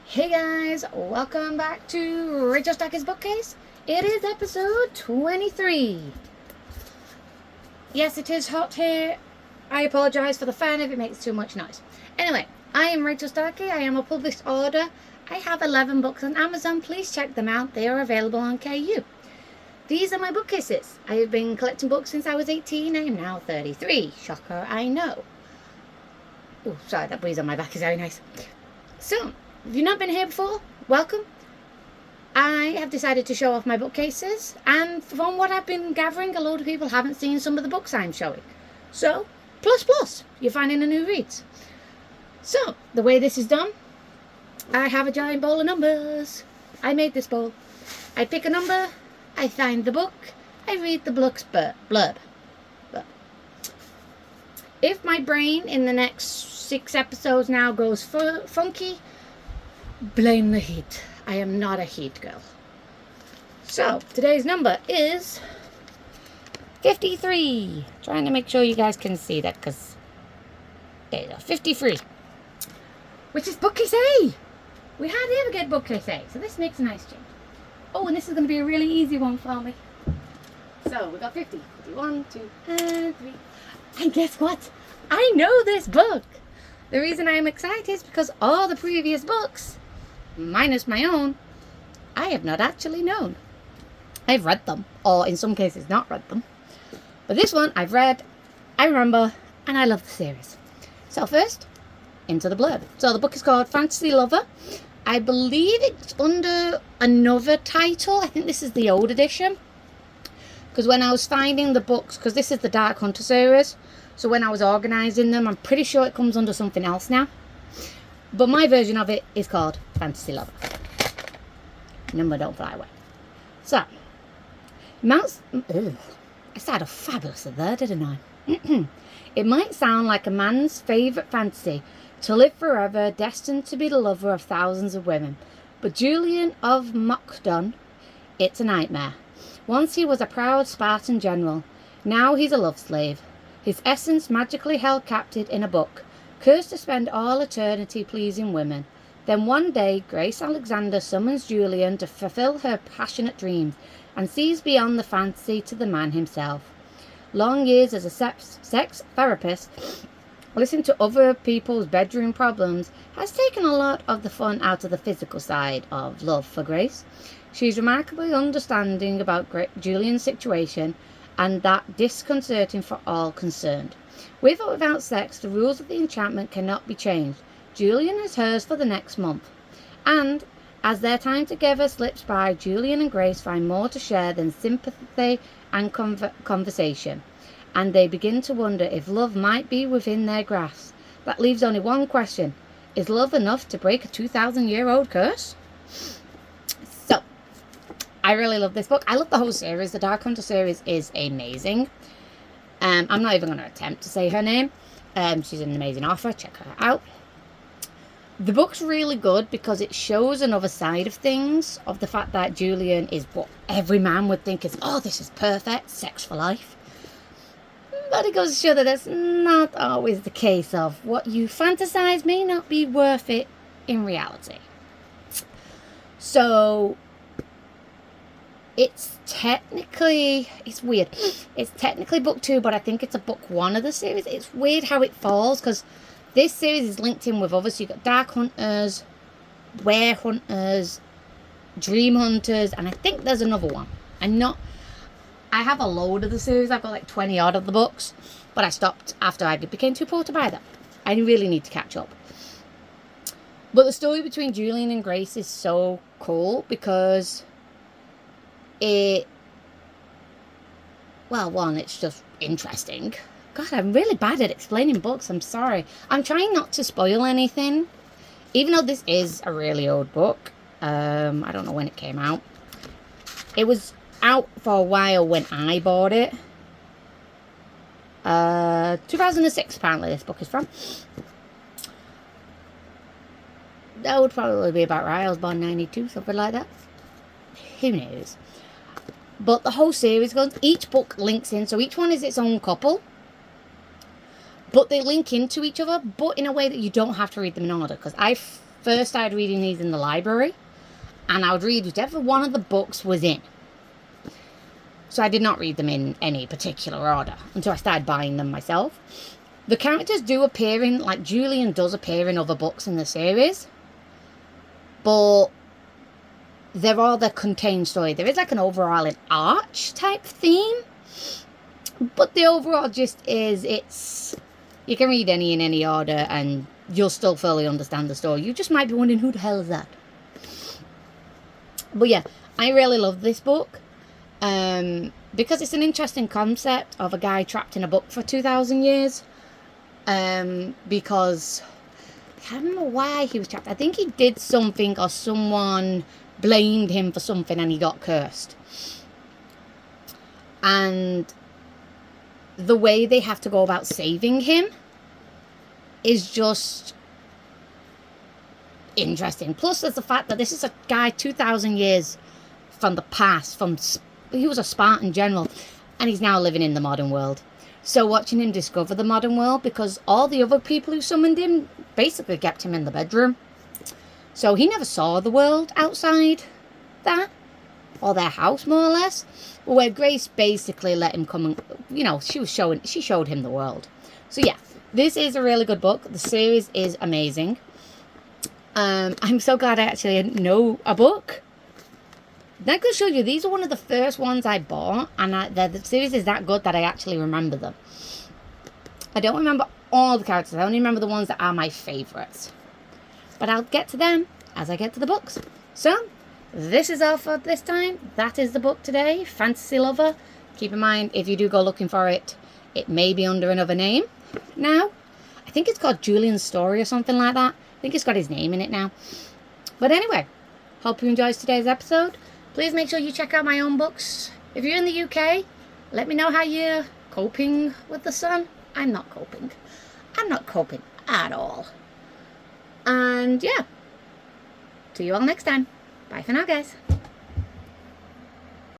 Hey guys, welcome back to Rachel Starkie Bookcase. It is episode 23. Yes, it is hot here. I apologise for the fan if it makes too much noise. Anyway, I am Rachel Starkie. I am a published author. I have 11 books on Amazon. Please check them out. They are available on KU. These are my bookcases. I have been collecting books since I was 18. I am now 33. Shocker, I know. Oh, sorry, that breeze on my back is very nice. So, if you've not been here before, welcome. I have decided to show off my bookcases, and from what I've been gathering, a load of people haven't seen some of the books I'm showing. So, plus, you're finding a new reads. So, the way this is done, I have a giant bowl of numbers. I made this bowl. I pick a number, I find the book, I read the book's blurb. If my brain in the next 6 episodes now goes funky, blame the heat. I am not a heat girl. So, today's number is 53. Trying to make sure you guys can see that, because there you go, 53. Which is bookcase A. We hardly ever get bookcase A, so this makes a nice change. Oh, and this is going to be a really easy one for me. So, we got 50. 1, 2, and 3. And guess what? I know this book. The reason I'm excited is because all the previous books, minus my own, I have not actually known. I've read them, or in some cases not read them. But this one I've read, I remember, and I love the series. So first, into the blurb. So the book is called Fantasy Lover. I believe it's under another title. I think this is the old edition. Because when I was finding the books, because this is the Dark Hunter series, so when I was organising them, I'm pretty sure it comes under something else now. But my version of it is called Fantasy Lover. Number don't fly away. So, I started off fabulous there, didn't I? It might sound like a man's favourite fantasy to live forever, destined to be the lover of thousands of women. But Julian of Mocdon, it's a nightmare. Once he was a proud Spartan general. Now he's a love slave. His essence magically held captive in a book, cursed to spend all eternity pleasing women. Then one day, Grace Alexander summons Julian to fulfill her passionate dreams and sees beyond the fantasy to the man himself. Long years as a sex therapist, listening to other people's bedroom problems has taken a lot of the fun out of the physical side of love for Grace. She's remarkably understanding about Julian's situation, and that disconcerting for all concerned. With or without sex, the rules of the enchantment cannot be changed. Julian is hers for the next month. And, as their time together slips by, Julian and Grace find more to share than sympathy and conversation. And they begin to wonder if love might be within their grasp. That leaves only one question. Is love enough to break a 2,000-year-old curse? So, I really love this book. I love the whole series. The Dark Hunter series is amazing. I'm not even going to attempt to say her name. She's an amazing author. Check her out. The book's really good because it shows another side of things, of the fact that Julian is what every man would think is, oh, this is perfect, sex for life. But it goes to show that that's not always the case. Of what you fantasize may not be worth it in reality. So, it's weird. It's technically book 2, but I think it's a book 1 of the series. It's weird how it falls, because this series is linked in with others. So you've got Dark Hunters, Were Hunters, Dream Hunters, and I think there's another one. I have a load of the series. I've got like 20 odd of the books, but I stopped after I became too poor to buy them. I really need to catch up. But the story between Julian and Grace is so cool because it's just interesting. God, I'm really bad at explaining books. I'm sorry. I'm trying not to spoil anything, even though this is a really old book. I don't know when it came out. It was out for a while when I bought it. 2006 apparently this book is from. That would probably be about right. I was born 92, something like that. Who knows? But the whole series goes, each book links in, so each one is its own couple. But they link into each other, but in a way that you don't have to read them in order. Because I first started reading these in the library, and I would read whichever one of the books was in. So I did not read them in any particular order until I started buying them myself. The characters do appear in, like, Julian does appear in other books in the series, but they're all the contained story. There is like an overall arch type theme, but the overall gist is you can read any in any order and you'll still fully understand the story. You just might be wondering, who the hell is that? But yeah, I really love this book. Because it's an interesting concept of a guy trapped in a book for 2,000 years. Because I can't remember why he was trapped. I think he did something, or someone blamed him for something and he got cursed. And the way they have to go about saving him is just interesting. Plus, there's the fact that this is a guy 2,000 years from the past, he was a Spartan general, and he's now living in the modern world. So watching him discover the modern world, because all the other people who summoned him basically kept him in the bedroom. So he never saw the world outside that, or their house, more or less. Where Grace basically let him come and, you know, she showed him the world. So yeah, this is a really good book. The series is amazing. I'm so glad I actually know a book. That could show you, these are one of the first ones I bought, and the series is that good that I actually remember them. I don't remember all the characters, I only remember the ones that are my favourites. But I'll get to them as I get to the books. So, this is all for this time. That is the book today, Fantasy Lover. Keep in mind, if you do go looking for it, it may be under another name now. I think it's called Julian's Story or something like that. I think it's got his name in it now. But anyway, hope you enjoyed today's episode. Please make sure you check out my own books. If you're in the UK, let me know how you're coping with the sun. I'm not coping. I'm not coping at all. And yeah, see you all next time. Bye for now, guys.